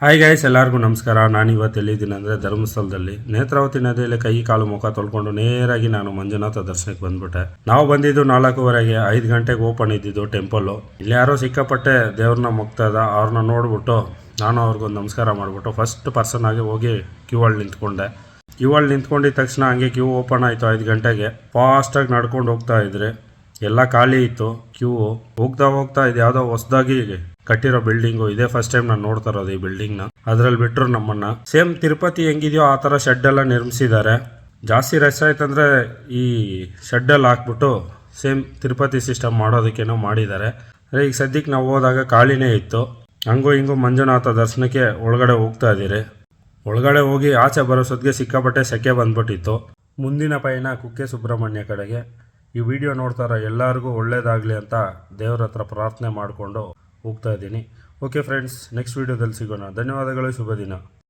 Hi guys, ಎಲ್ಲರಿಗೂ ನಮಸ್ಕಾರ. ನಾನು ಇವತ್ತು ಎಲ್ಲಿದ್ದೀನಿ ಅಂದರೆ ಧರ್ಮಸ್ಥಳದಲ್ಲಿ ನೇತ್ರಾವತಿ ನದಿಯಲ್ಲಿ ಕೈ ಕಾಲು ಮುಖ ತೊಳ್ಕೊಂಡು ನೇರಾಗಿ ನಾನು ಮಂಜುನಾಥ ದರ್ಶನಕ್ಕೆ ಬಂದ್ಬಿಟ್ಟೆ. ನಾವು ಬಂದಿದ್ದು 4:15ಗೆ, 5 ಗಂಟೆಗೆ ಓಪನ್ ಇದ್ದಿದ್ದು ಟೆಂಪಲ್ಲು. ಇಲ್ಲಿ ಯಾರೋ ಸಿಕ್ಕಾಪಟ್ಟೆ ದೇವ್ರನ್ನ ಮುಗ್ತಾ ಇದ್ದ, ಅವ್ರನ್ನ ನೋಡ್ಬಿಟ್ಟು ನಾನು ಅವ್ರಿಗೊಂದು ನಮಸ್ಕಾರ ಮಾಡಿಬಿಟ್ಟು ಫಸ್ಟ್ ಪರ್ಸನ್ ಆಗಿ ಹೋಗಿ ಕ್ಯೂ ಅಲ್ಲಿ ನಿಂತ್ಕೊಂಡೆ. ಕ್ಯೂ ಅಲ್ಲಿ ನಿಂತ್ಕೊಂಡಿದ್ದ ತಕ್ಷಣ ಹಂಗೆ ಕ್ಯೂ ಓಪನ್ ಆಯಿತು. 5 ಗಂಟೆಗೆ ಫಾಸ್ಟಾಗಿ ನಡ್ಕೊಂಡು ಹೋಗ್ತಾ ಇದ್ರಿ. ಎಲ್ಲ ಖಾಲಿ ಇತ್ತು ಕ್ಯೂ. ಹೋಗ್ತಾ ಇದು ಯಾವುದೋ ಹೊಸದಾಗಿ ಕಟ್ಟಿರೋ ಬಿಲ್ಡಿಂಗು. ಇದೇ ಫಸ್ಟ್ ಟೈಮ್ ನಾನು ನೋಡ್ತಾ ಇರೋದು ಈ ಬಿಲ್ಡಿಂಗ್ನ. ಅದ್ರಲ್ಲಿ ಬಿಟ್ಟರು ನಮ್ಮನ್ನ. ಸೇಮ್ ತಿರುಪತಿ ಹೆಂಗಿದೆಯೋ ಆ ಥರ ಶೆಡ್ ಎಲ್ಲ ನಿರ್ಮಿಸಿದ್ದಾರೆ. ಜಾಸ್ತಿ ರಶ್ ಆಯ್ತಂದ್ರೆ ಈ ಶೆಡ್ಡಲ್ಲಿ ಹಾಕ್ಬಿಟ್ಟು ಸೇಮ್ ತಿರುಪತಿ ಸಿಸ್ಟಮ್ ಮಾಡೋದಕ್ಕೇನೋ ಮಾಡಿದ್ದಾರೆ. ಈಗ ಸದ್ಯಕ್ಕೆ ನಾವು ಹೋದಾಗ ಖಾಲಿನೇ ಇತ್ತು. ಹಂಗೂ ಹಿಂಗೂ ಮಂಜುನಾಥ ದರ್ಶನಕ್ಕೆ ಒಳಗಡೆ ಹೋಗ್ತಾ ಇದ್ದೀರಿ. ಒಳಗಡೆ ಹೋಗಿ ಆಚೆ ಬರೋಸೊತ್ತಿಗೆ ಸಿಕ್ಕಾಪಟ್ಟೆ ಸೆಕೆ ಬಂದ್ಬಿಟ್ಟಿತ್ತು. ಮುಂದಿನ ಪಯಣ ಕುಕ್ಕೆ ಸುಬ್ರಹ್ಮಣ್ಯ ಕಡೆಗೆ. ಈ ವಿಡಿಯೋ ನೋಡ್ತಾರ ಎಲ್ಲರಿಗೂ ಒಳ್ಳೇದಾಗಲಿ ಅಂತ ದೇವ್ರ ಹತ್ರ ಪ್ರಾರ್ಥನೆ ಮಾಡಿಕೊಂಡು ಹೋಗ್ತಾ ಇದ್ದೀನಿ. ಓಕೆ ಫ್ರೆಂಡ್ಸ್, ನೆಕ್ಸ್ಟ್ ವಿಡಿಯೋದಲ್ಲಿ ಸಿಗೋಣ. ಧನ್ಯವಾದಗಳು, ಶುಭ ದಿನ.